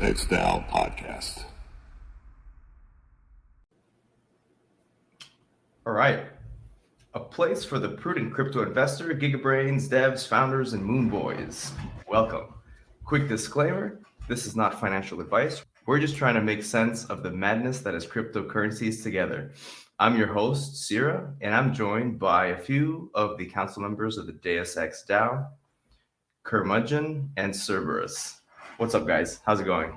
Ex DAO podcast. All right. A place for the prudent crypto investor, gigabrains, devs, founders, and moon boys. Welcome. Quick disclaimer, this is not financial advice. We're just trying to make sense of the madness that is cryptocurrencies together. I'm your host, Sierra, and I'm joined by a few of the council members of the Deus Ex DAO, Curmudgeon and Cerberus. What's up, guys? How's it going?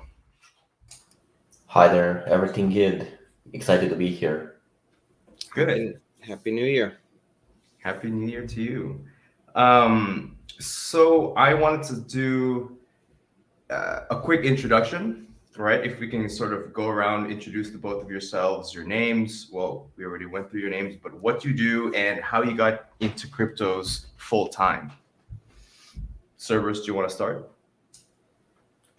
Hi there, everything good? Excited to be here. Good. Happy New Year. Happy New Year to you. So I wanted to do a quick introduction, right? If we can sort of go around, introduce the both of yourselves, your names. Well, we already went through your names, but what you do and how you got into cryptos full time. Cerberus, do you want to start?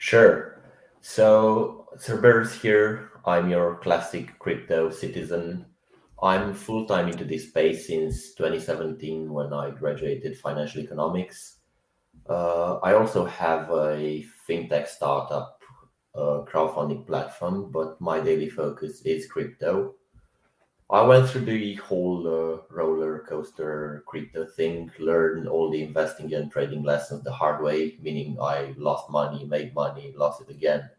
Sure. So, Cerberus here. I'm your classic crypto citizen. I'm full-time into this space since 2017 when I graduated financial economics. I also have a fintech startup crowdfunding platform, but my daily focus is crypto. I went through the whole roller coaster crypto thing, learned all the investing and trading lessons the hard way, meaning I lost money, made money, lost it again.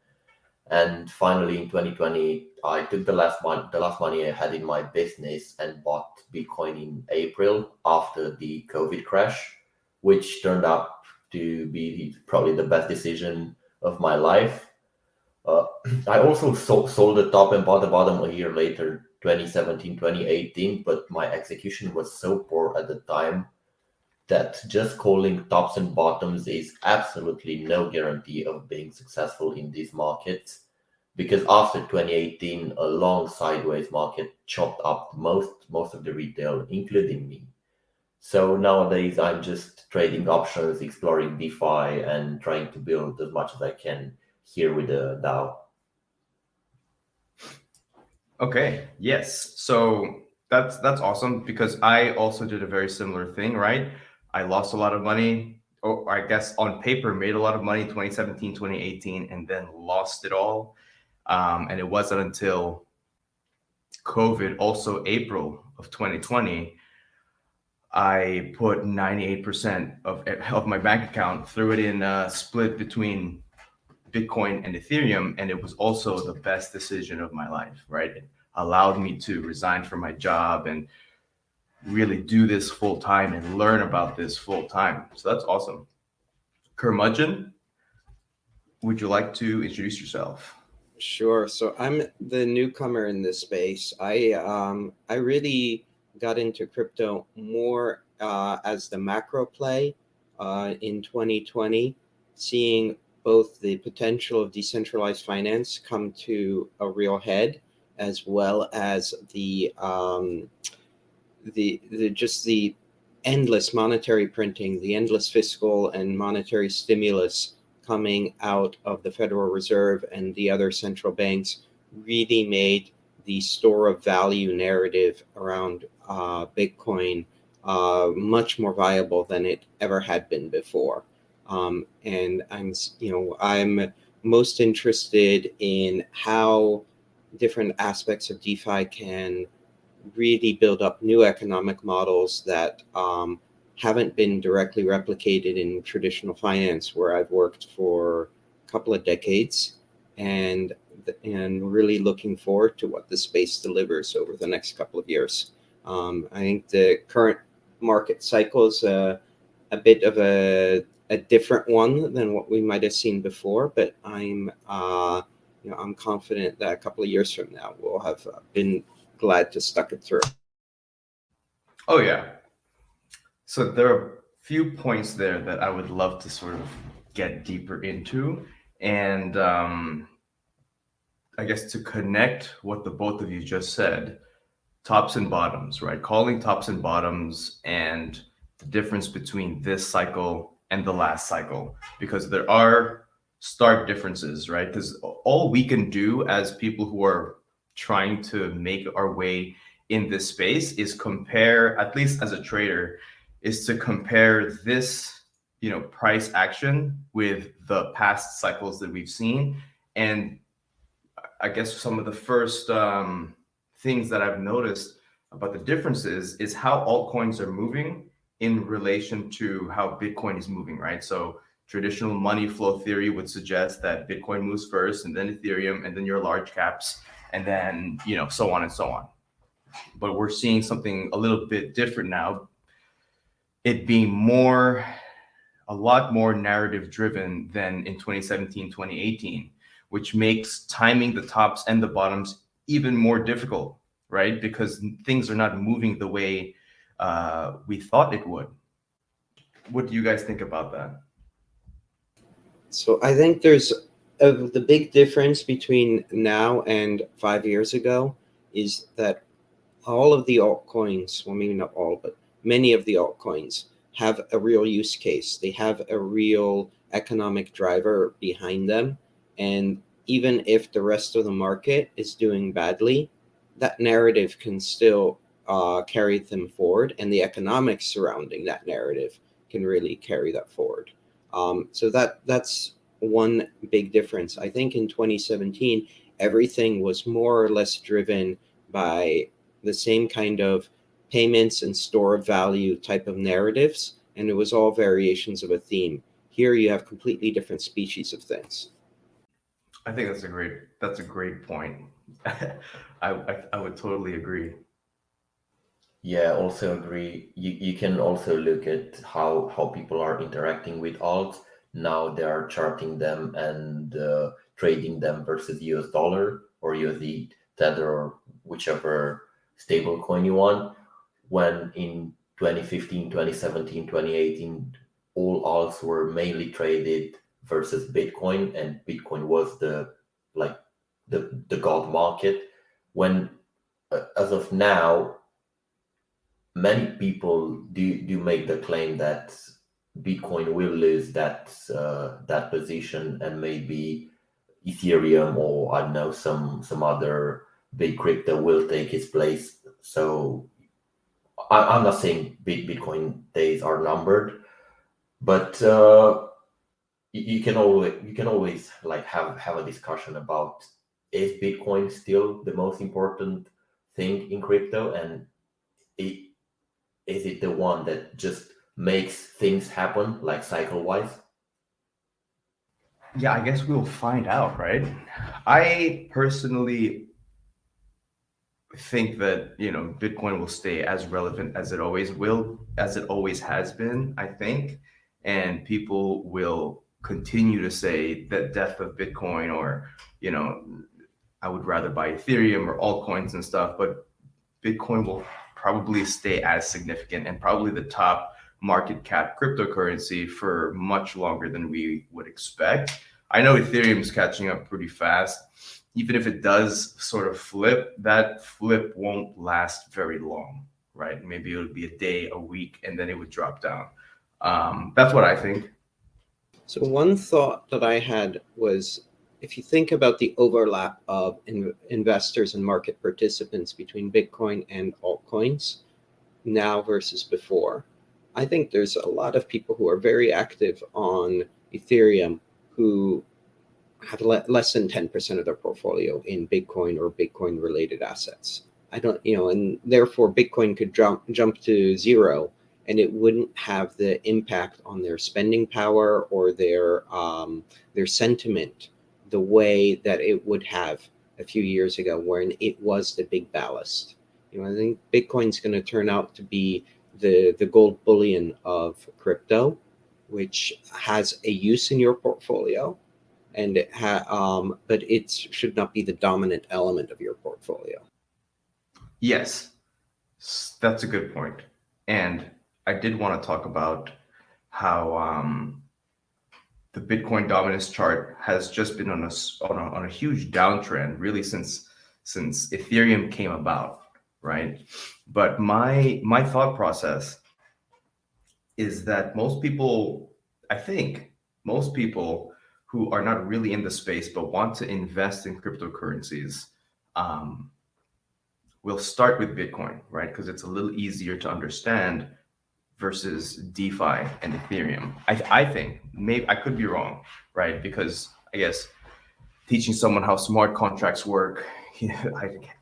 And finally, in 2020, I took the last money I had in my business and bought Bitcoin in April after the COVID crash, which turned out to be probably the best decision of my life. Uh, I also sold the top and bought the bottom a year later, 2017, 2018, but my execution was so poor at the time that just calling tops and bottoms is absolutely no guarantee of being successful in these markets. Because after 2018, a long sideways market chopped up most of the retail, including me. So nowadays, I'm just trading options, exploring DeFi, and trying to build as much as I can here with the DAO. Okay, yes. So that's awesome because I also did a very similar thing, right? I lost a lot of money, or I guess on paper made a lot of money 2017, 2018, and then lost it all. And it wasn't until COVID, also April of 2020, I put 98% of my bank account, threw it in split between Bitcoin and Ethereum, and it was also the best decision of my life, right? It allowed me to resign from my job and really do this full time and learn about this full time. So that's awesome. Curmudgeon, would you like to introduce yourself? Sure. So I'm the newcomer in this space. I really got into crypto more as the macro play in 2020, seeing both the potential of decentralized finance come to a real head, as well as the just the endless monetary printing, the endless fiscal and monetary stimulus coming out of the Federal Reserve and the other central banks really made the store of value narrative around Bitcoin much more viable than it ever had been before. And I'm most interested in how different aspects of DeFi can really build up new economic models that haven't been directly replicated in traditional finance, where I've worked for a couple of decades, and really looking forward to what the space delivers over the next couple of years. I think the current market cycle is a bit of a different one than what we might have seen before, but I'm confident that a couple of years from now we'll have been glad to stuck it through. Oh yeah. So there are a few points there that I would love to sort of get deeper into, and I guess to connect what the both of you just said, tops and bottoms, right? Calling tops and bottoms and the difference between this cycle and the last cycle, because there are stark differences, right? Because all we can do as people who are trying to make our way in this space is compare, at least as a trader, is to compare this, price action with the past cycles that we've seen And I guess some of the first things that I've noticed about the differences is how altcoins are moving in relation to how Bitcoin is moving, right? So traditional money flow theory would suggest that Bitcoin moves first, and then Ethereum, and then your large caps, and then, so on and so on. But we're seeing something a little bit different now, it being a lot more narrative driven than in 2017, 2018, which makes timing the tops and the bottoms even more difficult, right? Because things are not moving the way we thought it would. What do you guys think about that? So I think the big difference between now and 5 years ago is that all of the altcoins, well, maybe not all, but many of the altcoins have a real use case. They have a real economic driver behind them. And even if the rest of the market is doing badly, that narrative can still carry them forward, and the economics surrounding that narrative can really carry that forward. So that's one big difference. I think in 2017, everything was more or less driven by the same kind of payments and store of value type of narratives, and it was all variations of a theme. Here you have completely different species of things. I think that's a great point. I would totally agree. Yeah, also agree. You can also look at how people are interacting with alts. Now they are charting them and trading them versus US dollar or USD Tether or whichever stable coin you want. When in 2015, 2017, 2018, all alts were mainly traded versus Bitcoin, and Bitcoin was like the god market. When as of now, many people do make the claim that Bitcoin will lose that position, and maybe Ethereum or I don't know some other big crypto will take its place. So I'm not saying Bitcoin days are numbered, but you can always like have a discussion about, is Bitcoin still the most important thing in crypto, and it, is it the one that just makes things happen like cycle wise? Yeah, I guess we'll find out, right? I personally think that Bitcoin will stay as relevant as it always has been, I think. And people will continue to say that death of Bitcoin, or you know I would rather buy Ethereum or altcoins and stuff, but Bitcoin will probably stay as significant and probably the top market cap cryptocurrency for much longer than we would expect. I know Ethereum's catching up pretty fast. Even if it does sort of flip, that flip won't last very long, right? Maybe it'll be a day, a week, and then it would drop down. That's what I think. So one thought that I had was, if you think about the overlap of investors and market participants between Bitcoin and altcoins now versus before, I think there's a lot of people who are very active on Ethereum who have less than 10% of their portfolio in Bitcoin or Bitcoin related assets. I don't, and therefore Bitcoin could jump to zero, and it wouldn't have the impact on their spending power or their sentiment the way that it would have a few years ago, when it was the big ballast. I think Bitcoin's going to turn out to be the gold bullion of crypto, which has a use in your portfolio, and but it should not be the dominant element of your portfolio. Yes, that's a good point. And I did want to talk about how the Bitcoin dominance chart has just been on a huge downtrend, really since Ethereum came about, right? But my thought process is that I think most people who are not really in the space but want to invest in cryptocurrencies um, will start with Bitcoin, right? Because it's a little easier to understand versus DeFi and Ethereum. I think, maybe I could be wrong, right? Because I guess teaching someone how smart contracts work,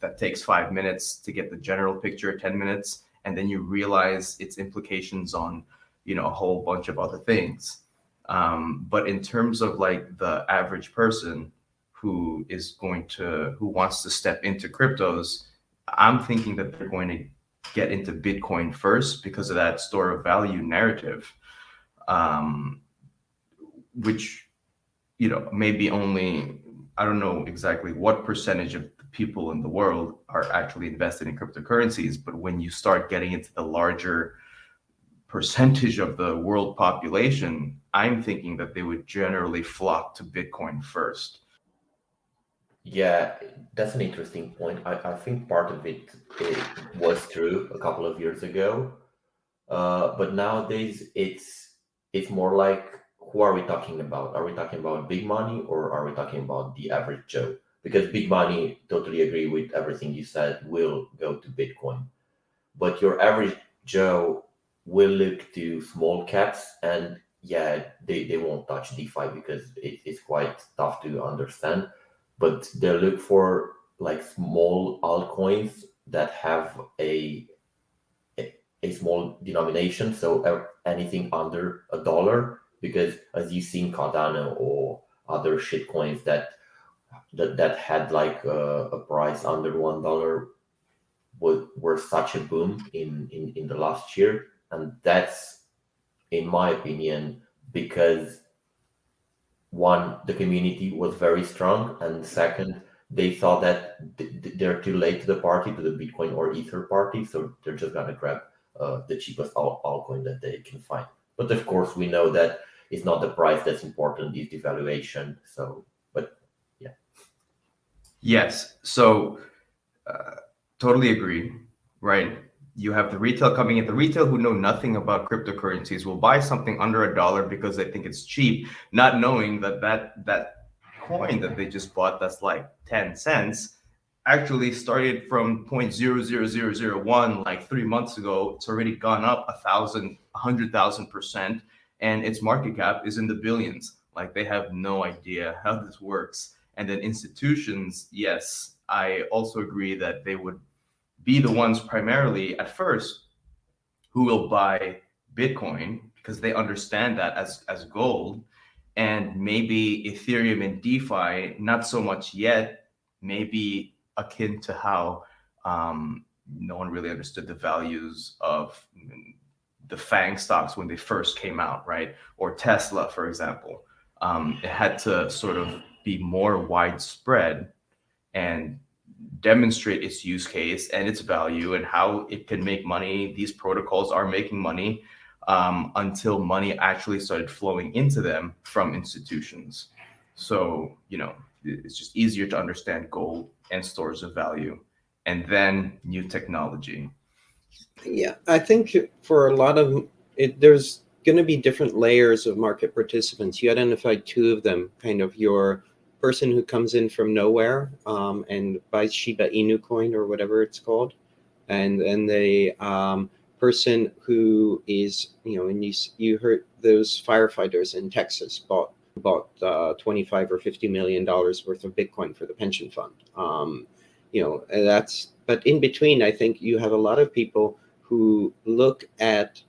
that takes 5 minutes to get the general picture, 10 minutes, and then you realize its implications on, a whole bunch of other things. But in terms of like the average person who wants to step into cryptos, I'm thinking that they're going to get into Bitcoin first because of that store of value narrative, which, maybe only, I don't know exactly what percentage of the people in the world are actually invested in cryptocurrencies, but when you start getting into the larger percentage of the world population, I'm thinking that they would generally flock to Bitcoin first. Yeah, that's an interesting point. I think part of it was true a couple of years ago, but nowadays it's more like, who are we talking about? Are we talking about big money, or are we talking about the average Joe? Because big money, totally agree with everything you said, will go to Bitcoin, but your average Joe will look to small caps, and yeah, they won't touch DeFi because it's quite tough to understand. But they look for like small altcoins that have a small denomination, so anything under $1, because as you've seen Cardano or other shit coins that had like a price under $1 were such a boom in the last year. And that's, in my opinion, because one, the community was very strong, and second, they thought that they're too late to the party, to the Bitcoin or Ether party, so they're just gonna grab the cheapest altcoin that they can find. But of course, we know that it's not the price that's important; it's the valuation. So, but yeah. Yes. So totally agree, right? You have the retail coming in. The retail who know nothing about cryptocurrencies will buy something under $1 because they think it's cheap, not knowing that coin that they just bought that's like 10 cents actually started from 0.00001 like 3 months ago. It's already gone up 100,000%, and its market cap is in the billions. Like, they have no idea how this works. And then institutions, yes, I also agree that they would be the ones primarily at first who will buy Bitcoin because they understand that as gold, and maybe Ethereum and DeFi, not so much yet, maybe akin to how no one really understood the values of the FANG stocks when they first came out, right? Or Tesla, for example. It had to sort of be more widespread and demonstrate its use case and its value and how it can make money. These protocols are making money until money actually started flowing into them from institutions. So, it's just easier to understand gold and stores of value, and then new technology. Yeah, I think for a lot of it, there's going to be different layers of market participants. You identified two of them, kind of your person who comes in from nowhere and buys Shiba Inu coin or whatever it's called, and then the person who is, and you heard those firefighters in Texas bought 25 or $50 million worth of Bitcoin for the pension fund. But in between, I think you have a lot of people who look at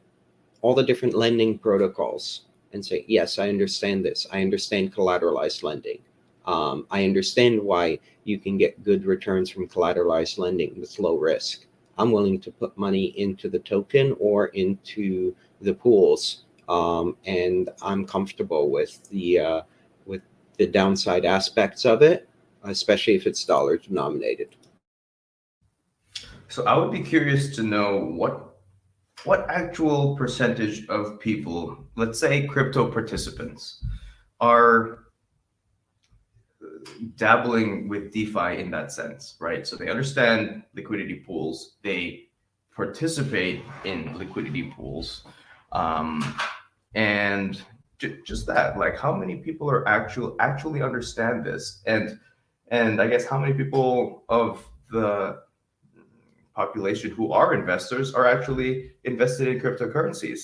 all the different lending protocols and say, yes, I understand this. I understand collateralized lending. I understand why you can get good returns from collateralized lending with low risk. I'm willing to put money into the token or into the pools, and I'm comfortable with the downside aspects of it, especially if it's dollar denominated. So I would be curious to know what actual percentage of people, let's say crypto participants, are dabbling with DeFi in that sense, right? So they understand liquidity pools, they participate in liquidity pools, and just that, like, how many people are actually understand this, and I guess how many people of the population who are investors are actually invested in cryptocurrencies?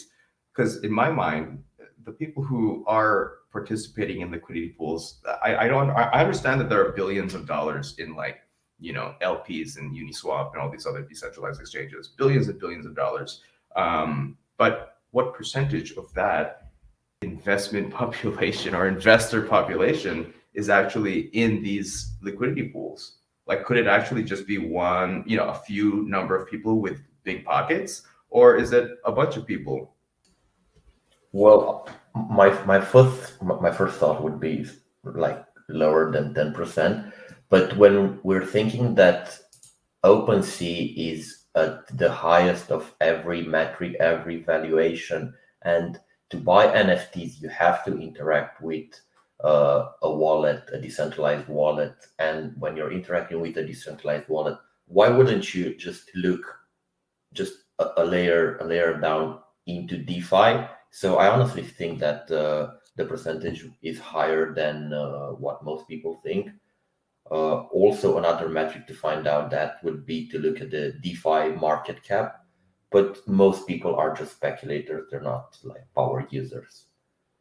Because in my mind, the people who are participating in liquidity pools, I understand that there are billions of dollars in like, LPs and Uniswap and all these other decentralized exchanges, billions and billions of dollars. But what percentage of that investment population or investor population is actually in these liquidity pools? Like, could it actually just be one, a few number of people with big pockets, or is it a bunch of people? Well, my first thought would be like lower than 10%. But when we're thinking that OpenSea is at the highest of every metric, every valuation, and to buy NFTs, you have to interact with a wallet, a decentralized wallet. And when you're interacting with a decentralized wallet, why wouldn't you just look just a layer down into DeFi? So I honestly think that the percentage is higher than what most people think. Also, another metric to find out that would be to look at the DeFi market cap, but most people are just speculators. They're not like power users.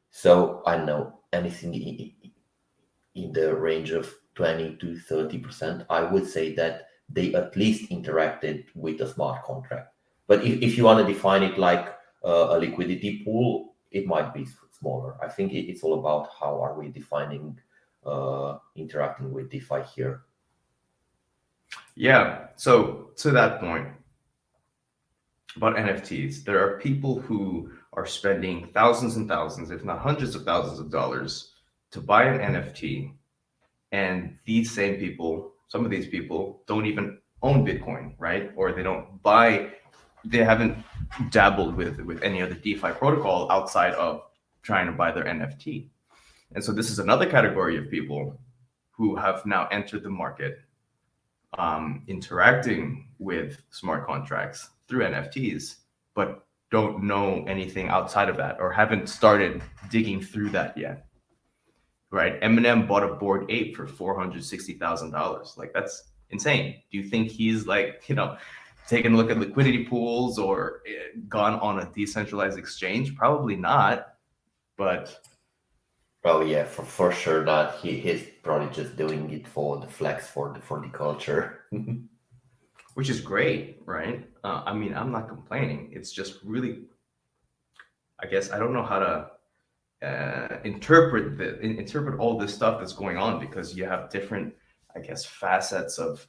So I know anything in the range of 20 to 30%, I would say that they at least interacted with a smart contract. But if you want to define it like a liquidity pool, it might be smaller. I think it's all about how are we defining interacting with DeFi here. Yeah. So to that point about NFTs, there are people who are spending thousands and thousands, if not hundreds of thousands of dollars to buy an NFT. And these same people, some of these people don't even own Bitcoin, right? Or they haven't dabbled with any other DeFi protocol outside of trying to buy their NFT. And so this is another category of people who have now entered the market, interacting with smart contracts through NFTs, but don't know anything outside of that or haven't started digging through that yet. Right? Eminem bought a Bored Ape for $460,000. Like, that's insane. Do you think he's like, taking a look at liquidity pools or gone on a decentralized exchange? Probably not. But oh yeah, for sure not. He's probably just doing it for the flex, for the culture. which is great, right? I mean, I'm not complaining. It's just really, I guess I don't know how to interpret all this stuff that's going on, because you have different, I guess, facets of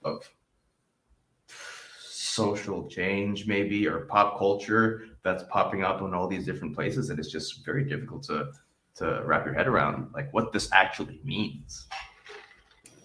social change maybe, or pop culture that's popping up in all these different places, and it's just very difficult to wrap your head around like what this actually means.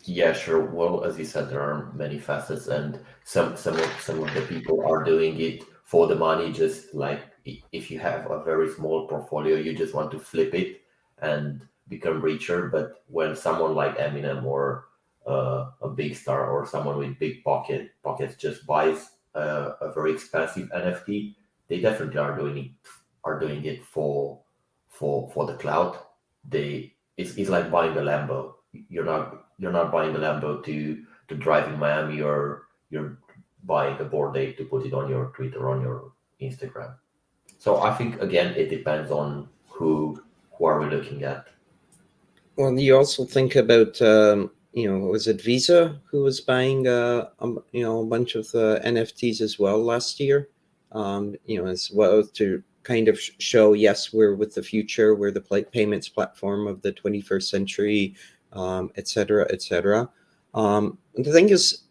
Yeah, sure. Well, as you said, there are many facets, and some of the people are doing it for the money. Just like if you have a very small portfolio, you just want to flip it and become richer. But when someone like Eminem or a big star or someone with big pockets just buys a very expensive NFT, they definitely are doing it for the cloud. It's like buying a Lambo. You're not buying a Lambo to drive in Miami. You're buying a Bored Ape to put it on your Twitter, on your Instagram. So I think again it depends on who are we looking at. Well, you also think about, was it Visa who was buying, a bunch of NFTs as well last year, as well to kind of show, yes, we're with the future, we're the payments platform of the 21st century, et cetera, et cetera. The thing is,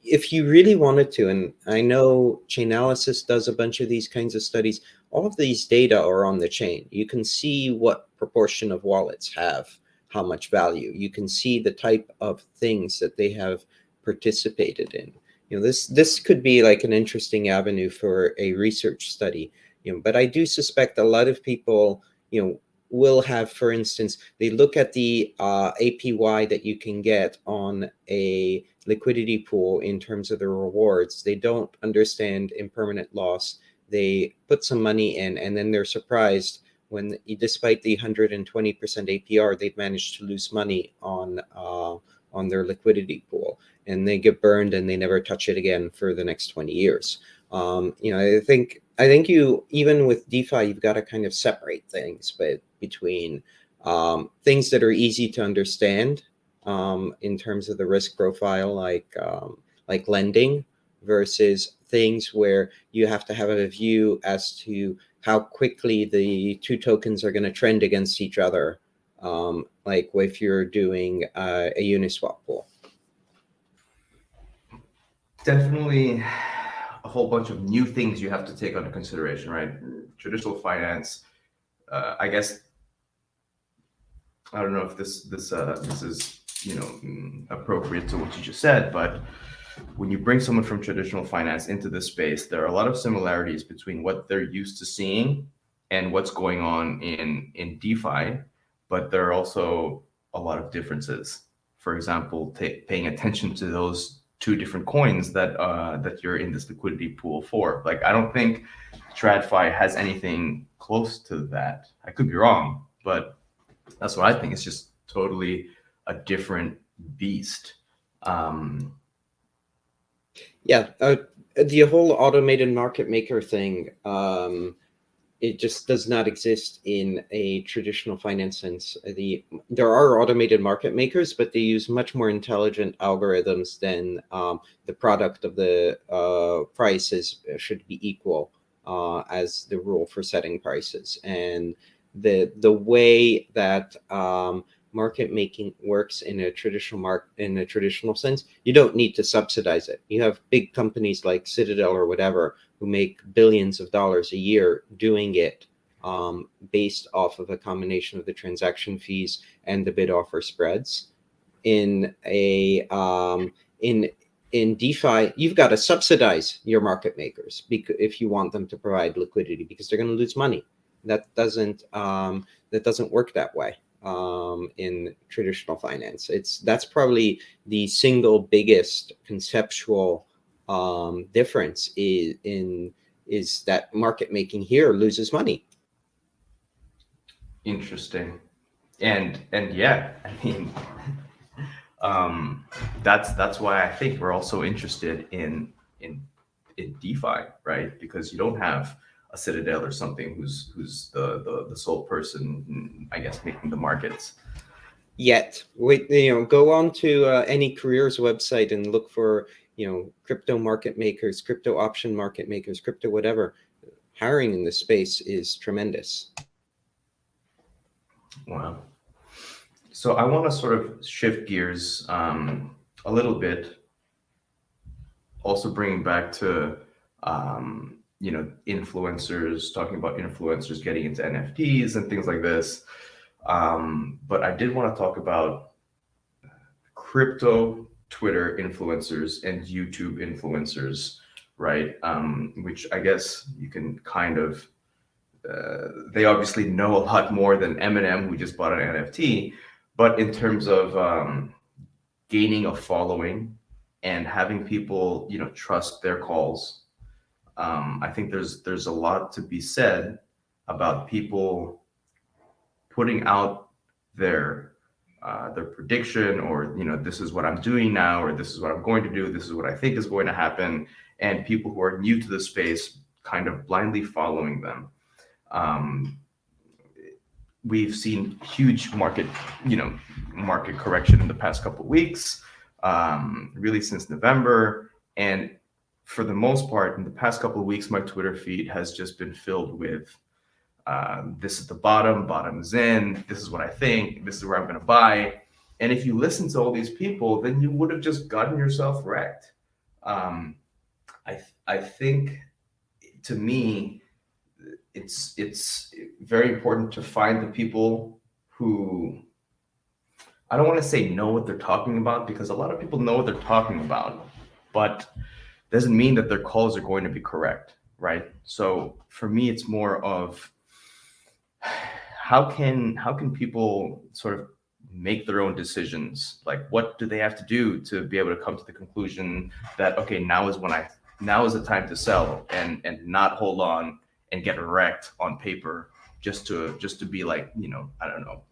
if you really wanted to, and I know Chainalysis does a bunch of these kinds of studies, all of these data are on the chain. You can see what proportion of wallets have how much value. You can see the type of things that they have participated in. This could be like an interesting avenue for a research study. But I do suspect a lot of people, will have, for instance, they look at the APY that you can get on a liquidity pool in terms of the rewards. They don't understand impermanent loss. They put some money in, and then they're surprised when, despite the 120% APR, they've managed to lose money on their liquidity pool, and they get burned and they never touch it again for the next 20 years. I think I think you, even with DeFi, you've got to kind of separate things, but between things that are easy to understand in terms of the risk profile, like lending, versus things where you have to have a view as to how quickly the two tokens are going to trend against each other, like if you're doing a Uniswap pool. Definitely a whole bunch of new things you have to take under consideration, right? Traditional finance, I guess, I don't know if this is appropriate to what you just said, but when you bring someone from traditional finance into this space, there are a lot of similarities between what they're used to seeing and what's going on in DeFi, but there are also a lot of differences. For example, paying attention to those two different coins that you're in this liquidity pool for. Like, I don't think TradFi has anything close to that. I could be wrong, but that's what I think. It's just totally a different beast. Yeah, the whole automated market maker thing, it just does not exist in a traditional finance sense. There are automated market makers, but they use much more intelligent algorithms than the product of the prices should be equal as the rule for setting prices. And the way that market making works in a traditional sense, you don't need to subsidize it. You have big companies like Citadel or whatever who make billions of dollars a year doing it based off of a combination of the transaction fees and the bid offer spreads. In DeFi, you've got to subsidize your market makers if you want them to provide liquidity, because they're going to lose money. That doesn't work that way in traditional finance. That's probably the single biggest conceptual difference is that market making here loses money. Interesting. And yeah, I mean, that's why I think we're also interested in DeFi, right? Because you don't have a Citadel or something who's the sole person, I guess, making the markets. Yet, go on to any careers website and look for crypto market makers, crypto option market makers, crypto whatever. Hiring in this space is tremendous. Wow. So I want to sort of shift gears a little bit, also bringing back to influencers, talking about influencers getting into NFTs and things like this. But I did want to talk about crypto Twitter influencers and YouTube influencers, right? Which I guess you can kind of, they obviously know a lot more than Eminem, who just bought an NFT. But in terms of gaining a following and having people, trust their calls, I think there's a lot to be said about people putting out their prediction, or this is what I'm doing now, or this is what I'm going to do, this is what I think is going to happen, and people who are new to the space kind of blindly following them. We've seen huge market correction in the past couple of weeks, really since November. And for the most part, in the past couple of weeks, my Twitter feed has just been filled with, this is the bottom is in, this is what I think, this is where I'm going to buy. And if you listen to all these people, then you would have just gotten yourself wrecked. I think, to me, it's very important to find the people who, I don't want to say know what they're talking about, because a lot of people know what they're talking about, but doesn't mean that their calls are going to be correct, right? So for me, it's more of how can people sort of make their own decisions? Like, what do they have to do to be able to come to the conclusion that, okay, now is the time to sell, and not hold on and get wrecked on paper just to be like, I don't know,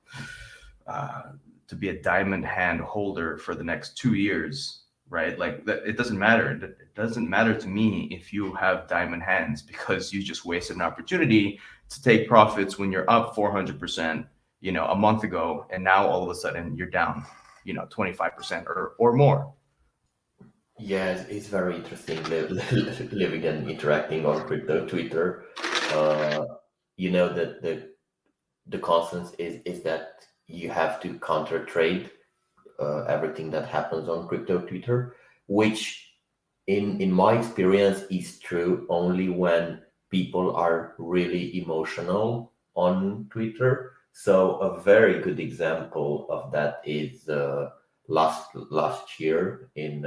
to be a diamond hand holder for the next 2 years, right? Like it doesn't matter. It doesn't matter to me if you have diamond hands, because you just wasted an opportunity to take profits when you're up 400%, a month ago, and now all of a sudden you're down, 25% or more. Yes, it's very interesting living and interacting on crypto Twitter. Uh, that the constant is that you have to counter trade everything that happens on crypto Twitter, which in my experience is true only when people are really emotional on Twitter. So a very good example of that is last year in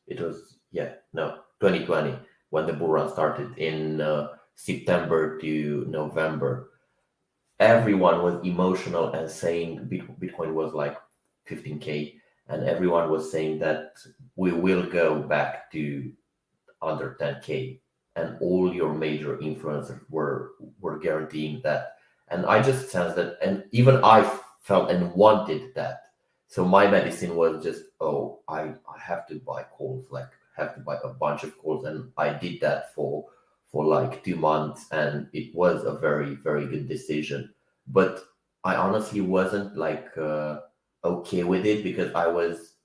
it was, yeah, no, 2020, when the bull run started in September to November. Everyone was emotional and saying Bitcoin was like 15K, and everyone was saying that we will go back to under 10K, and all your major influencers were guaranteeing that. And I just sensed that, and even I felt and wanted that. So my medicine was just, oh, I have to buy calls, like have to buy a bunch of calls, and I did that for like 2 months, and it was a very very good decision. But I honestly wasn't like okay with it, because I was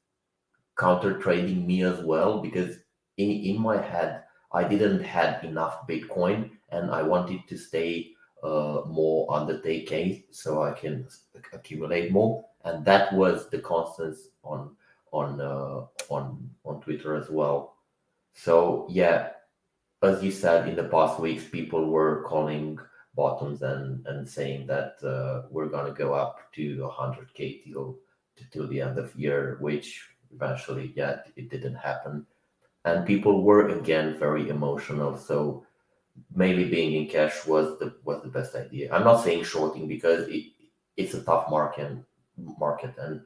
counter trading me as well, because in my head I didn't had enough Bitcoin, and I wanted to stay more under 10K so I can accumulate more, and that was the constant on Twitter as well. So yeah, as you said, in the past weeks, people were calling bottoms and saying that we're gonna go up to 100K till the end of year, which eventually, yeah, it didn't happen. And people were again very emotional. So maybe being in cash was the best idea. I'm not saying shorting, because it's a tough market, and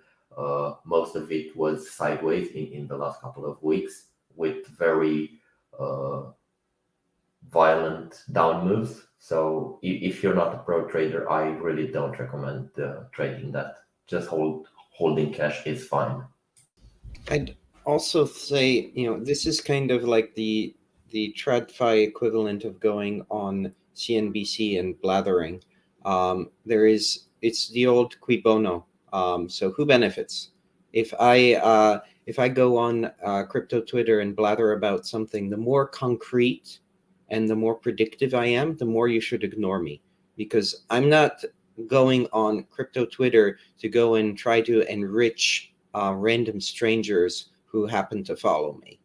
most of it was sideways in the last couple of weeks, with very uh, violent down moves. So if you're not a pro trader, I really don't recommend trading that. Just holding cash is fine. I'd also say, this is kind of like the TradFi equivalent of going on CNBC and blathering. It's the old cui bono. So who benefits? If I go on crypto Twitter and blather about something, the more concrete and the more predictive I am, the more you should ignore me, because I'm not going on crypto Twitter to go and try to enrich random strangers who happen to follow me,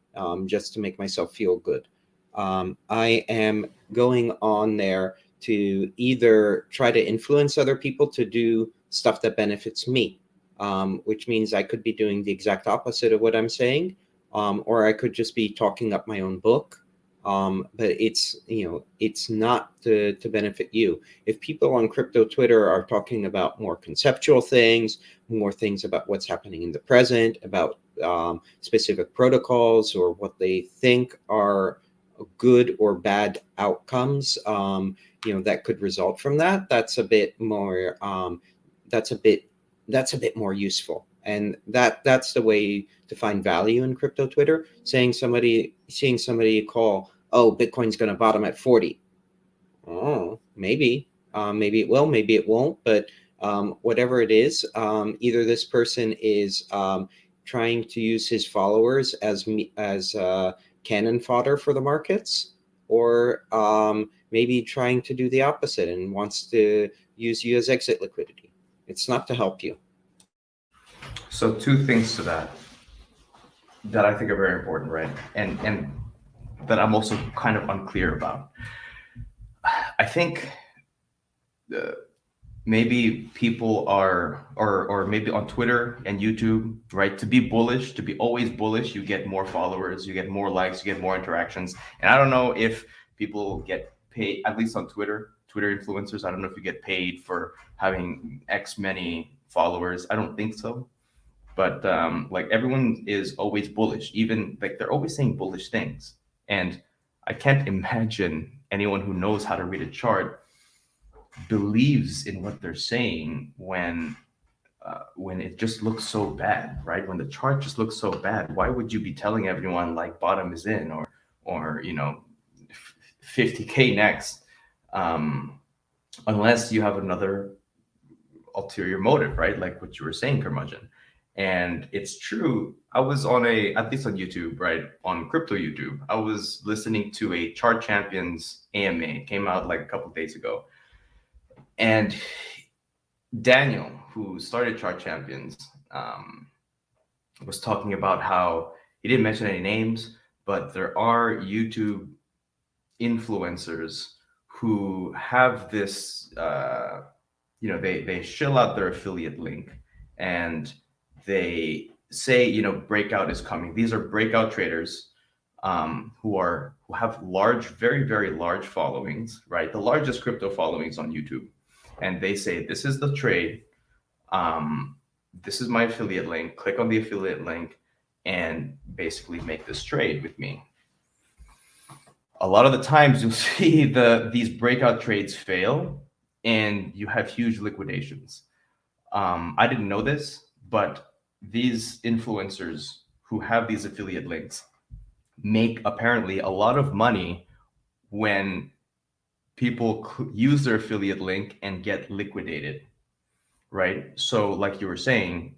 just to make myself feel good. I am going on there to either try to influence other people to do stuff that benefits me, which means I could be doing the exact opposite of what I'm saying, or I could just be talking up my own book. But it's not to benefit you. If people on crypto Twitter are talking about more conceptual things, more things about what's happening in the present, about specific protocols, or what they think are good or bad outcomes, that could result from that, that's a bit more that's a bit more useful. And that's the way to find value in crypto Twitter. Seeing somebody call, oh, Bitcoin's going to bottom at 40. Oh, maybe it will, maybe it won't, but whatever it is, either this person is trying to use his followers as cannon fodder for the markets, or maybe trying to do the opposite and wants to use you as exit liquidity. It's not to help you. So two things to that I think are very important, right? And that I'm also kind of unclear about. I think maybe people are, or maybe on Twitter and YouTube, right? To be bullish, to be always bullish, you get more followers, you get more likes, you get more interactions. And I don't know if people get paid, at least on Twitter influencers. I don't know if you get paid for having X many followers. I don't think so. But like everyone is always bullish, even like they're always saying bullish things. And I can't imagine anyone who knows how to read a chart believes in what they're saying when when it just looks so bad, right? When the chart just looks so bad, why would you be telling everyone like bottom is in, or 50K next, unless you have another ulterior motive, right? Like what you were saying, Curmudgeon. And it's true. I was at least on YouTube, right? On crypto YouTube, I was listening to a Chart Champions AMA. It came out like a couple of days ago. And Daniel, who started Chart Champions, was talking about how he didn't mention any names, but there are YouTube influencers who have this, they shill out their affiliate link and they say, breakout is coming. These are breakout traders who have large, very, very large followings, right? The largest crypto followings on YouTube. And they say, this is the trade. This is my affiliate link. Click on the affiliate link and basically make this trade with me. A lot of the times you'll see these breakout trades fail and you have huge liquidations. I didn't know this, but these influencers who have these affiliate links make apparently a lot of money when people use their affiliate link and get liquidated, right? So like you were saying,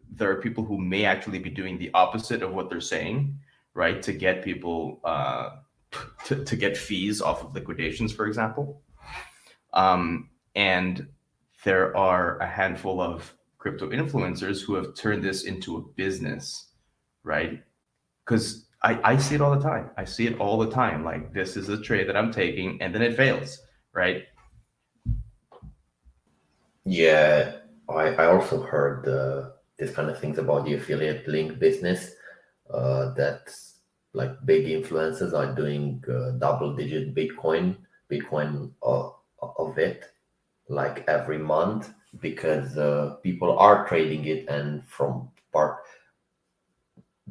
there are people who may actually be doing the opposite of what they're saying, right? To get people, to get fees off of liquidations, for example. And there are a handful of crypto influencers who have turned this into a business, right? Because I see it all the time. I see it all the time. Like, this is a trade that I'm taking, and then it fails, right? Yeah, I also heard this kind of things about the affiliate link business. That like big influencers are doing double-digit Bitcoin of it, like every month, because people are trading it, and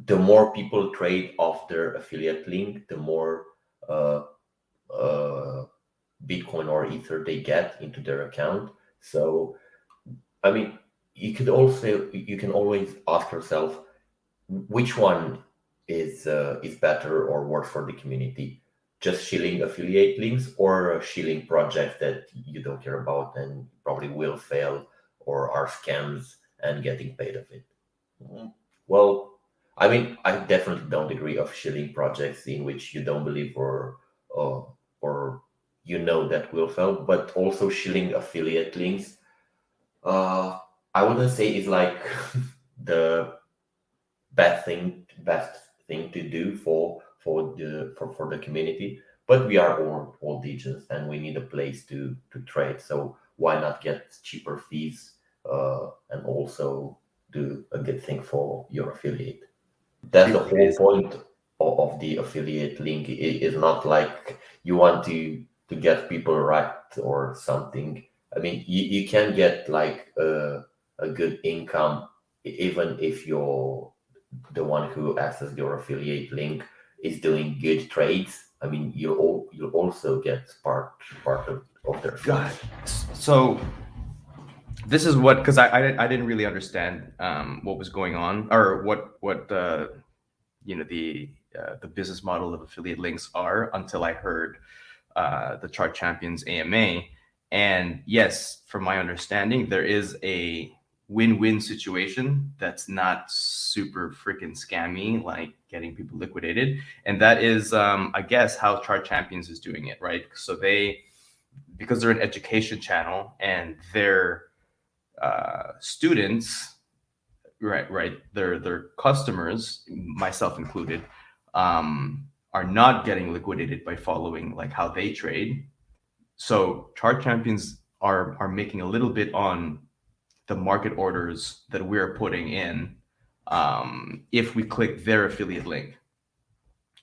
the more people trade off their affiliate link, the more uh, uh, Bitcoin or Ether they get into their account. So, I mean, you can always ask yourself which one is better or worse for the community. Just shilling affiliate links or shilling projects that you don't care about and probably will fail or are scams and getting paid of it. Well, I mean, I definitely don't agree of shilling projects in which you don't believe uh, or that will fail, but also shilling affiliate links. I wouldn't say it's like the best thing to do for the community. But we are all digits, and we need a place to trade. So why not get cheaper fees and also do a good thing for your affiliate? That's the whole point of the affiliate link. It is not like you want to get people right or something. I mean, you can get like a good income even if you're the one who accesses your affiliate link is doing good trades. I mean, you also get part of their God. fees. So this is what, because I didn't really understand what was going on, or what the business model of affiliate links are, until I heard the Chart Champions AMA. And yes, from my understanding, there is a win-win situation that's not super freaking scammy, like getting people liquidated. And that is, I guess, how Chart Champions is doing it, right? So because they're an education channel and their students, right, their customers, myself included, are not getting liquidated by following like how they trade. So Chart Champions are making a little bit on the market orders that we're putting in, if we click their affiliate link,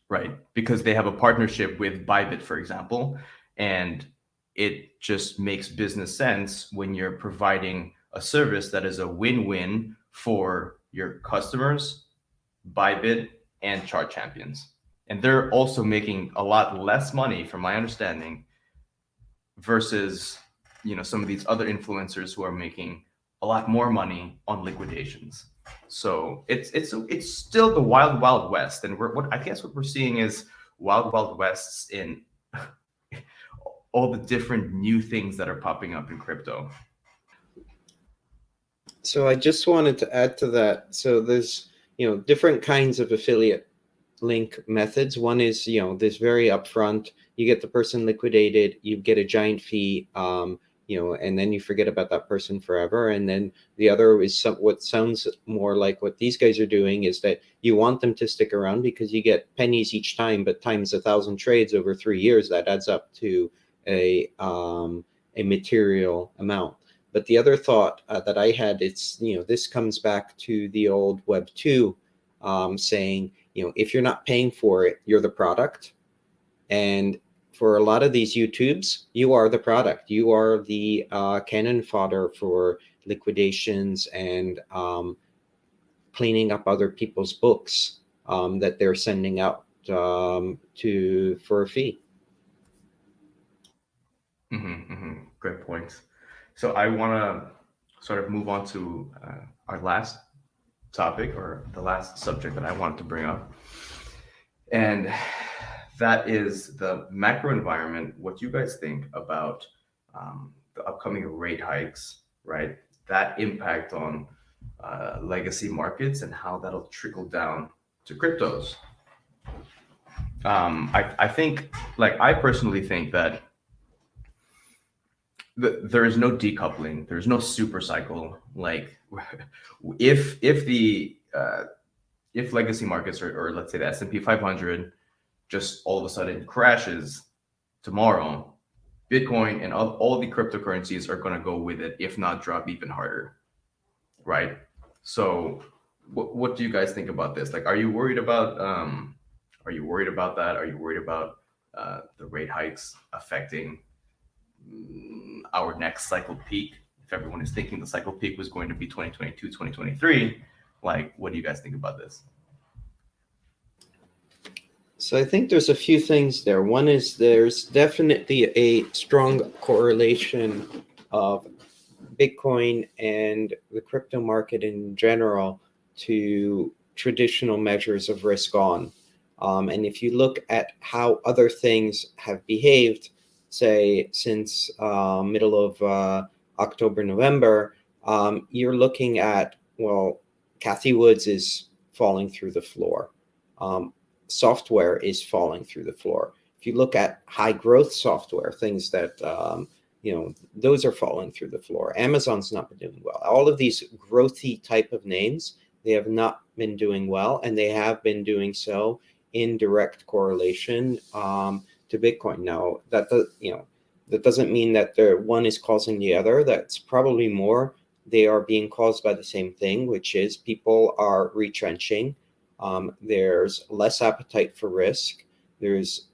right? Because they have a partnership with Bybit, for example, and it just makes business sense when you're providing a service that is a win-win for your customers, Bybit, and Chart Champions. And they're also making a lot less money, from my understanding, versus some of these other influencers who are making a a lot more money on liquidations. So it's still the wild wild west, and I guess what we're seeing is wild wild wests in all the different new things that are popping up in crypto. So I just wanted to add to that. So there's, different kinds of affiliate link methods. One is, this very upfront, you get the person liquidated, you get a giant fee, and then you forget about that person forever. And then the other is what sounds more like what these guys are doing, is that you want them to stick around because you get pennies each time, but times 1,000 trades over 3 years, that adds up to a material amount. But the other thought that I had, this comes back to the old Web 2 saying, if you're not paying for it, you're the product. And for a lot of these YouTubes, you are the product. You are the cannon fodder for liquidations and cleaning up other people's books that they're sending out for a fee. Great points. So I want to sort of move on to our last topic, or the last subject that I wanted to bring up. And that is the macro environment. What you guys think about the upcoming rate hikes, right? That impact on legacy markets and how that'll trickle down to cryptos. I think, I personally think that there is no decoupling. There's no super cycle. If legacy markets, or let's say the S&P 500 just all of a sudden crashes tomorrow, Bitcoin and all the cryptocurrencies are going to go with it, if not drop even harder, right? So what do you guys think about this? Are you worried about that? Are you worried about the rate hikes affecting our next cycle peak? If everyone is thinking the cycle peak was going to be 2022, 2023, what do you guys think about this? So I think there's a few things there. One is there's definitely a strong correlation of Bitcoin and the crypto market in general to traditional measures of risk on. And if you look at how other things have behaved, say since middle of October, November, you're looking at, Cathie Woods is falling through the floor. Software is falling through the floor. If you look at high growth software, things that, those are falling through the floor. Amazon's not been doing well. All of these growthy type of names, they have not been doing well, and they have been doing so in direct correlation to Bitcoin. Now, that doesn't mean that one is causing the other. That's probably more. They are being caused by the same thing, which is people are retrenching. There's less appetite for risk. There's,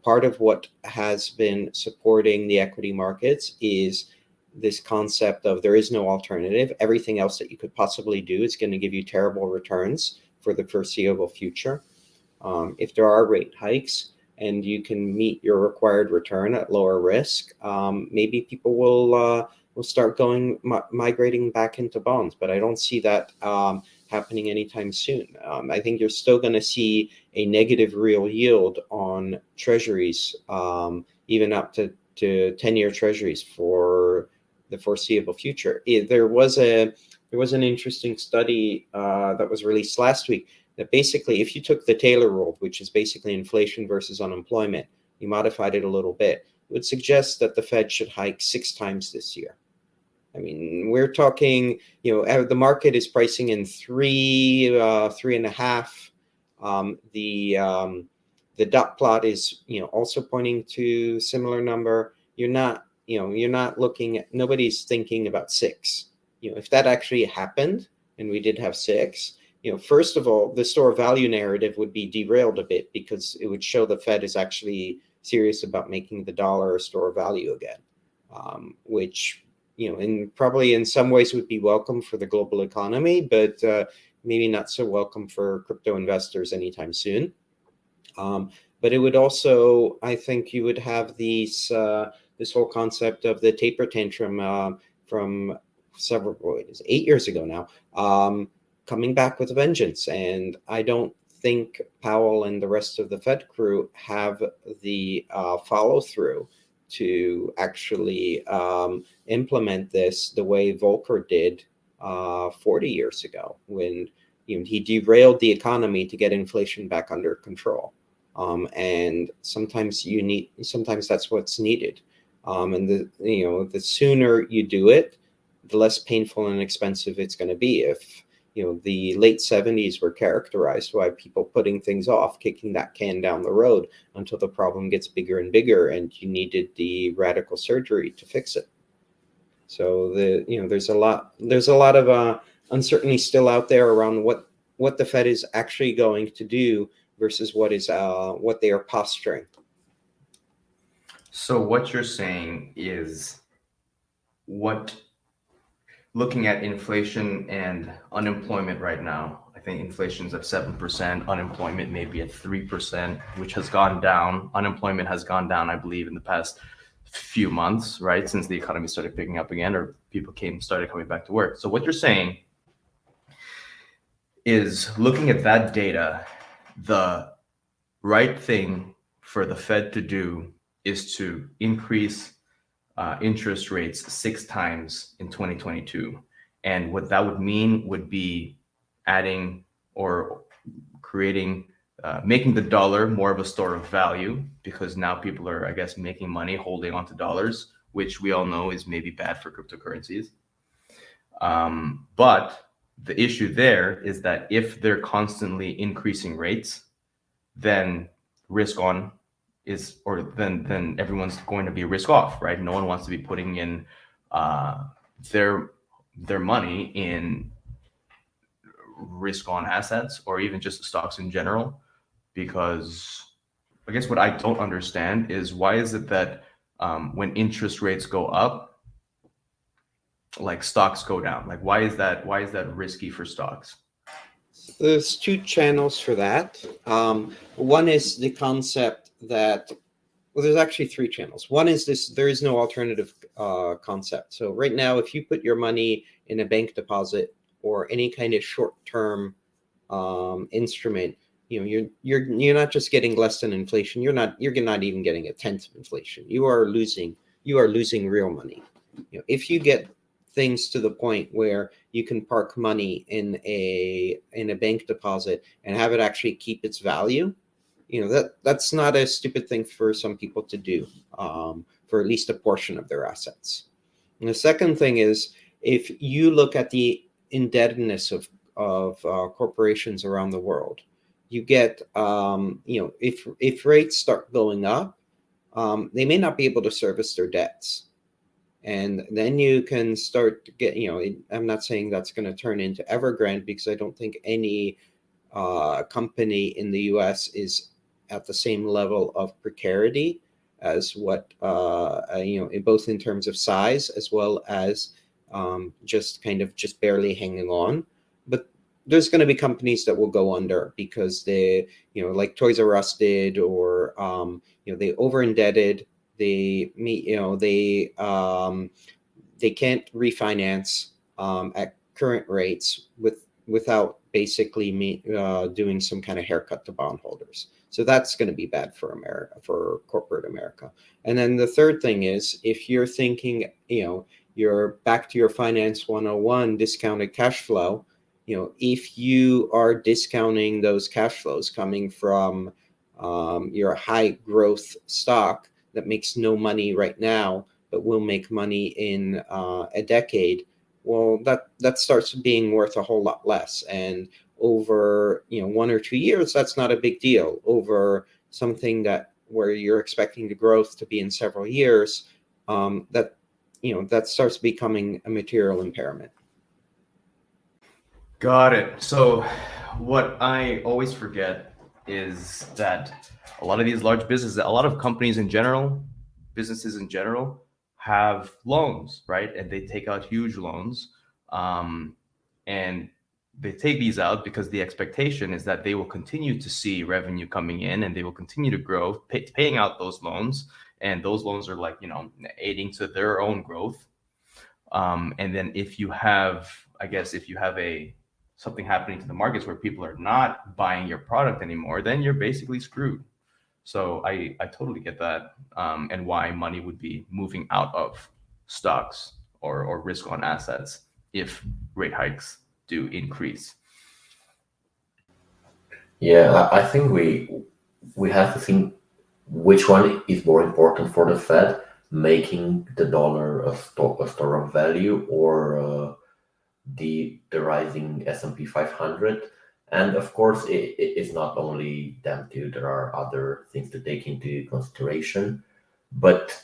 part of what has been supporting the equity markets is this concept of there is no alternative. Everything else that you could possibly do is going to give you terrible returns for the foreseeable future. If there are rate hikes and you can meet your required return at lower risk, maybe people will start migrating back into bonds. But I don't see that happening anytime soon. I think you're still going to see a negative real yield on treasuries, even up to 10-year treasuries for the foreseeable future. There was an interesting study that was released last week that basically, if you took the Taylor rule, which is basically inflation versus unemployment, you modified it a little bit, it would suggest that the Fed should hike 6 times this year. I mean, we're talking, the market is pricing in 3, 3.5. The dot plot is, also pointing to similar number. You're not looking at, nobody's thinking about 6. If that actually happened and we did have 6, first of all, the store of value narrative would be derailed a bit, because it would show the Fed is actually serious about making the dollar a store of value again, which, probably in some ways would be welcome for the global economy, but maybe not so welcome for crypto investors anytime soon. But it would also, I think you would have this whole concept of the taper tantrum from it is 8 years ago now, coming back with a vengeance. And I don't think Powell and the rest of the Fed crew have the follow through to actually implement this the way Volcker did 40 years ago, when he derailed the economy to get inflation back under control. And sometimes that's what's needed. And the sooner you do it, the less painful and expensive it's going to be. If the late 70s were characterized by people putting things off, kicking that can down the road until the problem gets bigger and bigger, and you needed the radical surgery to fix it. So there's a lot of uncertainty still out there around what the Fed is actually going to do versus what they are posturing. So what you're saying is, looking at inflation and unemployment right now, I think inflation's at 7%, unemployment may be at 3%, which has gone down. Unemployment has gone down, I believe, in the past few months, right? Since the economy started picking up again, or people started coming back to work. So what you're saying is, looking at that data, the right thing for the Fed to do is to increase interest rates 6 times in 2022. And what that would mean would be adding or creating, making the dollar more of a store of value, because now people are, I guess, making money holding onto dollars, which we all know is maybe bad for cryptocurrencies. But the issue there is that if they're constantly increasing rates, then risk on then everyone's going to be risk off, right? No one wants to be putting in their money in risk on assets, or even just stocks in general, because I guess what I don't understand is, why is it that when interest rates go up, like, stocks go down? Like, why is that risky for stocks? There's 2 channels for that. One is the concept that, well, there's actually 3 channels. One is this: there is no alternative concept. So right now, if you put your money in a bank deposit or any kind of short-term instrument, you're not just getting less than inflation. You're not even getting 1/10 of inflation. You are losing real money. If you get things to the point where you can park money in a bank deposit and have it actually keep its value, that's not a stupid thing for some people to do, for at least a portion of their assets. And the second thing is, if you look at the indebtedness of corporations around the world, you get, if rates start going up, they may not be able to service their debts. And then you can start to get, I'm not saying that's going to turn into Evergrande, because I don't think any company in the US is at the same level of precarity as what, both in terms of size as well as just barely hanging on. But there's going to be companies that will go under because they, like Toys R Us did, or, they over indebted. They can't refinance at current rates without basically doing some kind of haircut to bondholders. So that's going to be bad for America, for corporate America. And then the third thing is, if you're thinking, you're back to your finance 101 discounted cash flow, if you are discounting those cash flows coming from your high growth stock that makes no money right now, but will make money in a decade, well, that starts being worth a whole lot less. And over 1 or 2 years, that's not a big deal. Over something where you're expecting the growth to be in several years, that starts becoming a material impairment. Got it. So what I always forget is that a lot of these large businesses, a lot of companies in general, businesses in general, have loans, right? And they take out huge loans. And they take these out because the expectation is that they will continue to see revenue coming in, and they will continue to grow, paying out those loans. And those loans are, like, aiding to their own growth. And then if you have, something happening to the markets where people are not buying your product anymore, then you're basically screwed. So I totally get that, and why money would be moving out of stocks or risk on assets if rate hikes do increase. Yeah, I think we have to think which one is more important for the Fed, making the dollar a store of value, or the rising S&P 500. And of course, it's not only them two. There are other things to take into consideration, but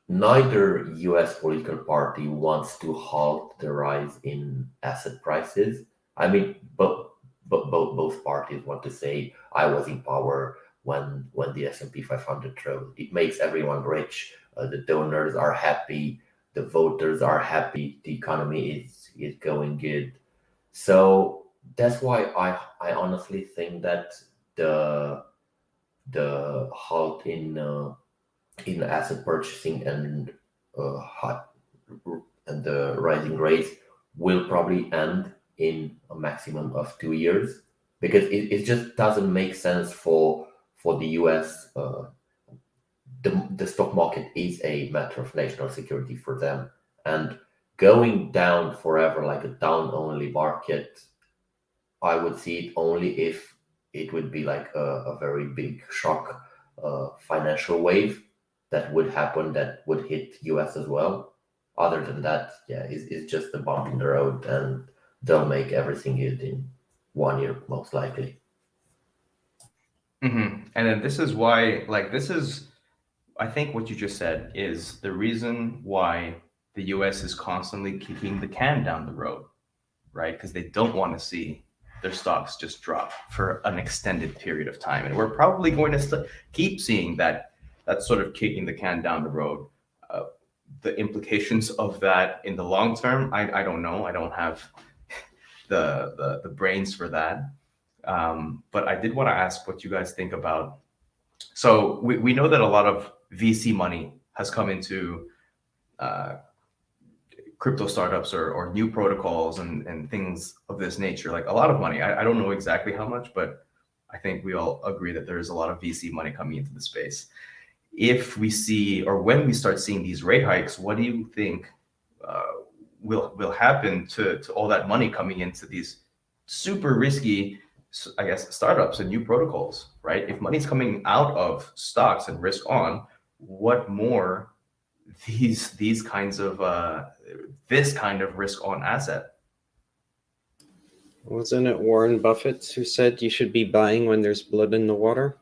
neither U.S. political party wants to halt the rise in asset prices. I mean, both parties want to say, "I was in power when the S&P 500 rose." It makes everyone rich. The donors are happy. The voters are happy. The economy is going good. So that's why I honestly think that the the halt in asset purchasing hot and the rising rates will probably end in a maximum of 2 years, because it just doesn't make sense for the US. The stock market is a matter of national security for them, and going down forever like a down only market, I would see it only if it would be like a very big shock, financial wave that would happen, that would hit US as well. Other than that, yeah, it's just a bump in the road, and they'll make everything good in 1 year, most likely. And then this is why, I think what you just said is the reason why the US is constantly kicking the can down the road, right? Because they don't want to see their stocks just drop for an extended period of time. And we're probably going to keep seeing that sort of kicking the can down the road. The implications of that in the long term, I don't know. I don't have the brains for that. But I did want to ask what you guys think about. So we know that a lot of VC money has come into crypto startups or new protocols and things of this nature, like a lot of money. I don't know exactly how much, but I think we all agree that there's a lot of VC money coming into the space. If we see, or when we start seeing these rate hikes, what do you think will happen to all that money coming into these super risky, I guess, startups and new protocols, right? If money's coming out of stocks and risk on, what more these kinds of this kind of risk on asset? Wasn't it Warren Buffett who said you should be buying when there's blood in the water?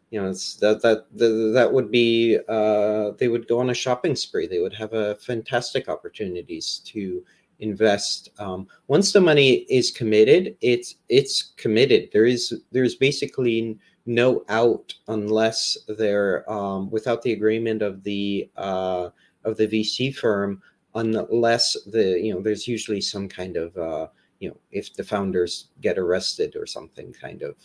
You know, it's that would be they would go on a shopping spree. They would have fantastic opportunities to invest. Once the money is committed, it's committed. There's basically no out unless they're without the agreement of the VC firm, unless there's usually some kind of if the founders get arrested or something kind of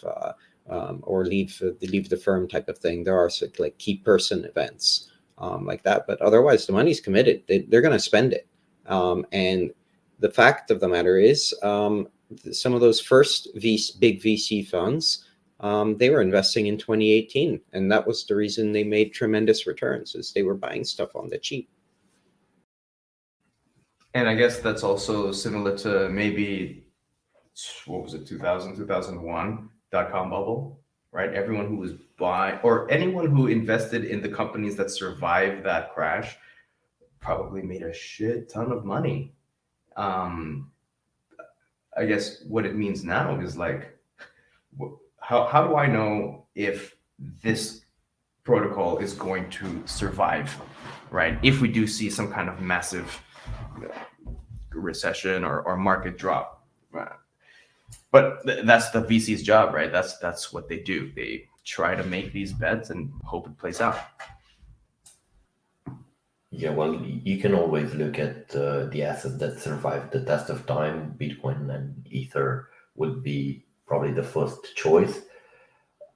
or leave the firm type of thing. There are like key person events like that, but otherwise the money's committed. They're going to spend it, and the fact of the matter is, some of those first big VC funds, they were investing in 2018, and that was the reason they made tremendous returns, is they were buying stuff on the cheap. And I guess that's also similar to maybe, what was it, 2000, 2001 dot-com bubble, right? Everyone who was buying, or anyone who invested in the companies that survived that crash, probably made a shit ton of money. I guess what it means now is like, how do I know if this protocol is going to survive, right? If we do see some kind of massive recession or market drop, right? But that's the VC's job, right? That's what they do. They try to make these bets and hope it plays out. Yeah, well, you can always look at the assets that survive the test of time. Bitcoin and Ether would be probably the first choice.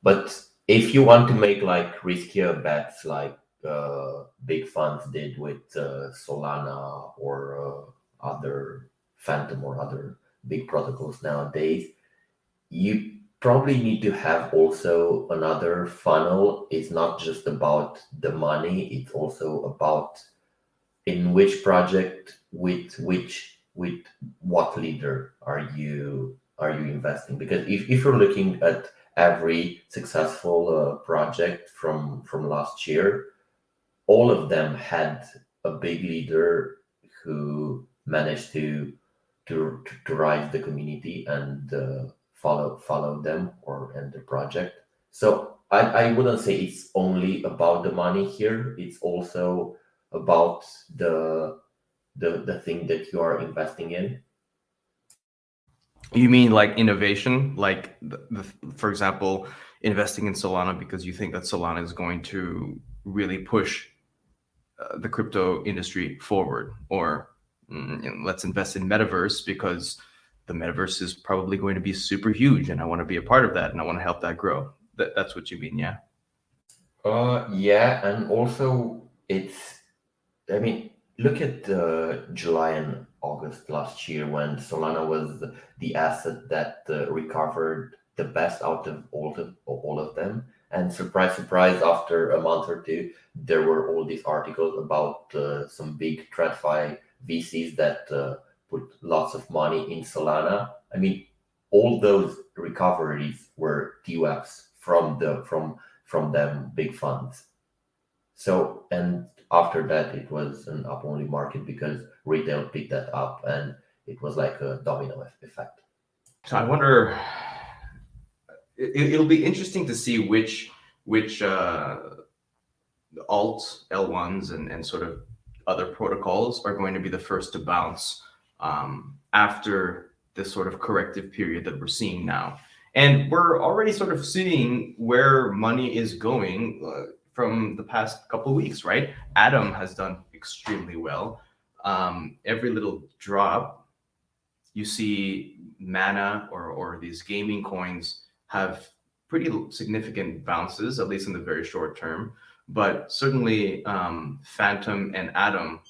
But if you want to make like riskier bets, like big funds did with Solana or other Phantom or other big protocols nowadays, you probably need to have also another funnel. It's not just about the money, it's also about in which project with what leader are you investing, because if you're looking at every successful project from last year, all of them had a big leader who managed to rise the community and follow them or end the project. So I wouldn't say it's only about the money here. It's also about the thing that you are investing in. You mean like innovation, like for example, investing in Solana because you think that Solana is going to really push the crypto industry forward, or let's invest in metaverse because the metaverse is probably going to be super huge and I want to be a part of that and I want to help that grow. That's what you mean, yeah? Yeah, and also it's, I mean, look at July and August last year when Solana was the asset that recovered the best out of all of them. And surprise, surprise, after a month or two, there were all these articles about some big TradFi VCs that put lots of money in Solana. I mean, all those recoveries were TWAPs from them big funds. So, and after that, it was an up only market because retail picked that up and it was like a domino effect. So I wonder, it'll be interesting to see which alt L1s and sort of other protocols are going to be the first to bounce after this sort of corrective period that we're seeing now. And we're already sort of seeing where money is going from the past couple of weeks, right? Atom has done extremely well. Every little drop, you see Mana or these gaming coins have pretty significant bounces, at least in the very short term. But certainly Phantom and Atom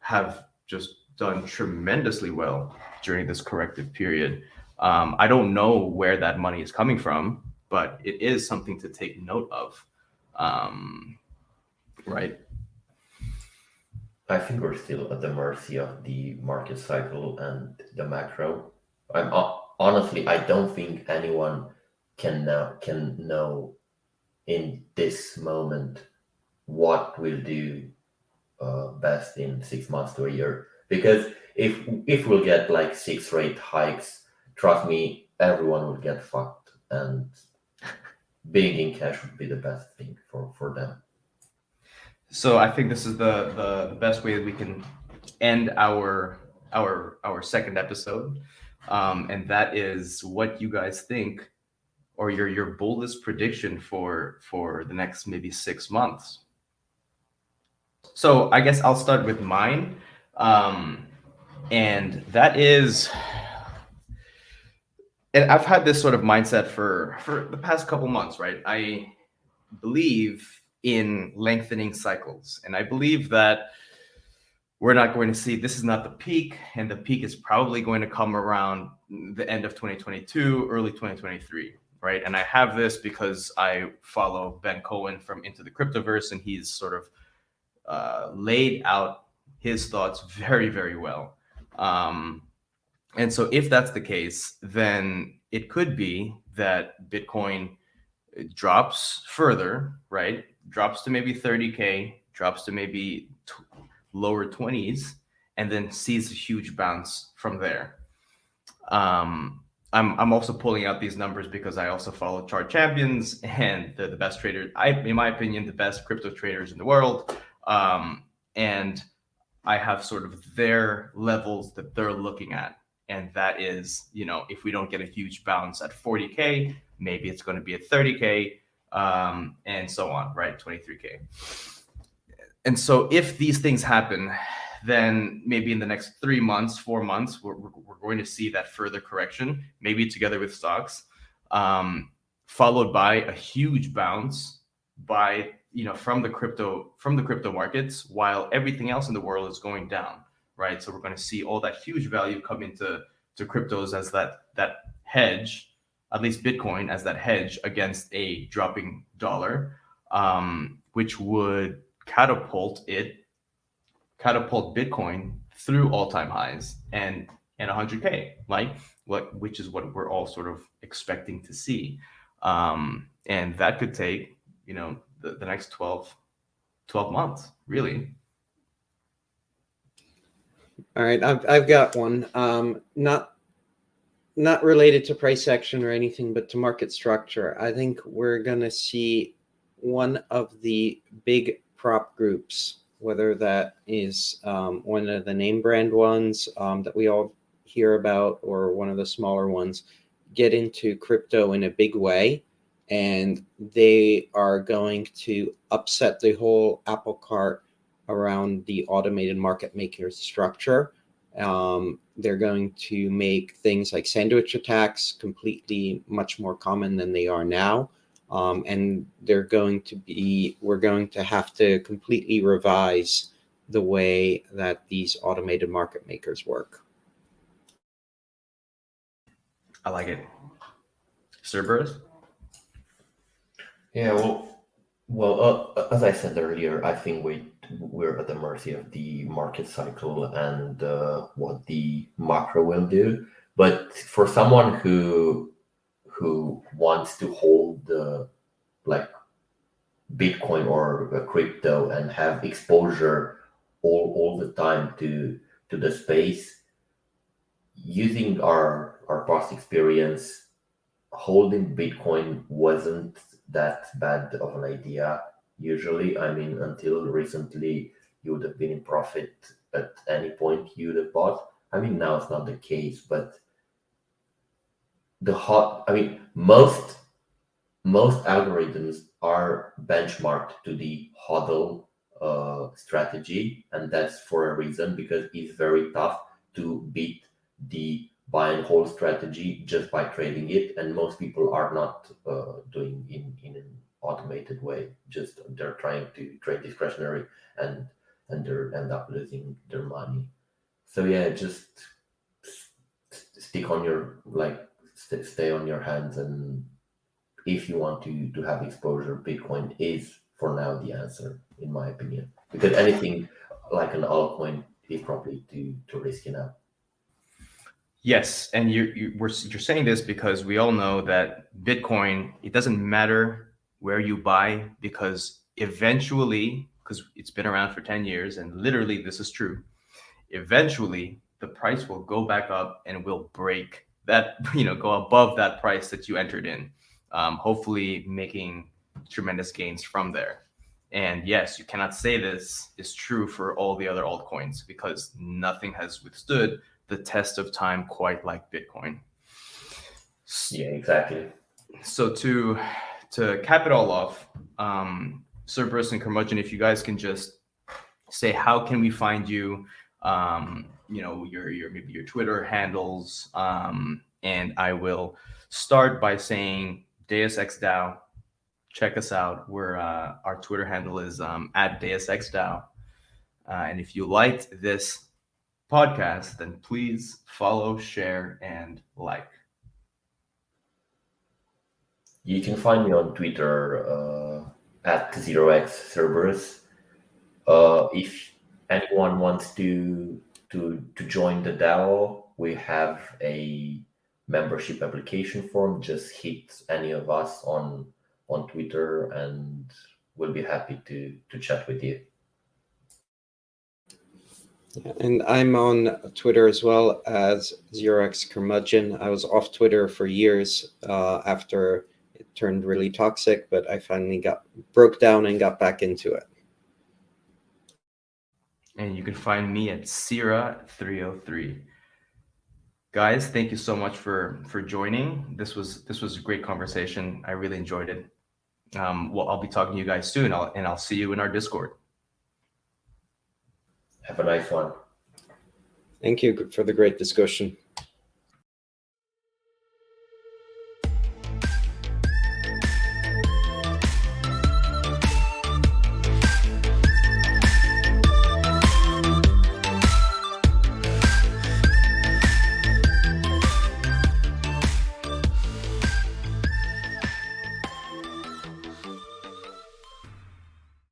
have just done tremendously well during this corrective period. I don't know where that money is coming from, but it is something to take note of. Right. I think we're still at the mercy of the market cycle and the macro. I'm honestly, I don't think anyone can know in this moment what will do best in 6 months to a year. Because if we'll get like 6 rate hikes, trust me, everyone will get fucked, and being in cash would be the best thing for them. So I think this is the best way that we can end our second episode, and that is what you guys think, or your boldest prediction for the next maybe 6 months. So I guess I'll start with mine, and that is, and I've had this sort of mindset for the past couple months, right? I believe in lengthening cycles, and I believe that we're not going to see, this is not the peak, and the peak is probably going to come around the end of 2022, early 2023, right? And I have this because I follow Ben Cohen from Into the Cryptoverse, and he's sort of laid out his thoughts very, very well. And so if that's the case, then it could be that Bitcoin drops further, right? Drops to maybe 30K, drops to maybe lower 20s, and then sees a huge bounce from there. I'm also pulling out these numbers because I also follow Chart Champions, and they're the best traders, in my opinion, the best crypto traders in the world. And I have sort of their levels that they're looking at. And that is, if we don't get a huge bounce at 40K, maybe it's going to be at 30K, and so on, right? 23K. And so if these things happen, then maybe in the next 3 months, 4 months, we're going to see that further correction, maybe together with stocks, followed by a huge bounce by from the crypto markets, while everything else in the world is going down, right? So we're going to see all that huge value come into cryptos as that hedge, at least Bitcoin as that hedge against a dropping dollar, which would catapult Bitcoin through all-time highs and 100K, which is what we're all sort of expecting to see, and that could take the next 12 months, really. All right, I've got one. Not related to price action or anything, but to market structure. I think we're gonna see one of the big prop groups, whether that is one of the name brand ones that we all hear about, or one of the smaller ones, get into crypto in a big way, and they are going to upset the whole apple cart around the automated market maker structure. They're going to make things like sandwich attacks completely much more common than they are now. And we're going to have to completely revise the way that these automated market makers work. I like it. Cerberus? Yeah, well, as I said earlier, I think we're at the mercy of the market cycle and what the macro will do. But for someone who wants to hold like Bitcoin or a crypto and have exposure all the time to the space, using our past experience, holding Bitcoin wasn't that bad of an idea. Usually, I mean, until recently, you would have been in profit at any point you would have bought. I mean, now it's not the case, but most algorithms are benchmarked to the hodl strategy, and that's for a reason, because it's very tough to beat the buy and hold strategy just by trading it, and most people are not doing in an automated way. Just they're trying to trade discretionary, and they end up losing their money. So yeah, just stick on your stay on your hands, and if you want to have exposure, Bitcoin is for now the answer, in my opinion, because anything like an altcoin is probably too risky now. Yes, and you're saying this because we all know that Bitcoin, it doesn't matter where you buy, because eventually, because it's been around for 10 years, and literally this is true, eventually the price will go back up and will break that, go above that price that you entered in, hopefully making tremendous gains from there. And yes, you cannot say this is true for all the other altcoins, because nothing has withstood the test of time quite like Bitcoin. Yeah, exactly. So to cap it all off, Cerberus and Curmudgeon, if you guys can just say, how can we find you? Your maybe your Twitter handles, and I will start by saying Deus Ex DAO. Check us out. Our Twitter handle is at Deus Ex DAO. And if you liked this podcast, then please follow, share, and like. You can find me on Twitter at 0x Cerberus. If anyone wants to join the DAO, we have a membership application form. Just hit any of us on Twitter, and we'll be happy to chat with you. And I'm on Twitter as well as 0x Curmudgeon. I was off Twitter for years after it turned really toxic, but I finally broke down and got back into it. And you can find me at Sierra303. Guys, thank you so much for joining. This was a great conversation. I really enjoyed it. Well, I'll be talking to you guys soon, and I'll see you in our Discord. Have a nice one. Thank you for the great discussion.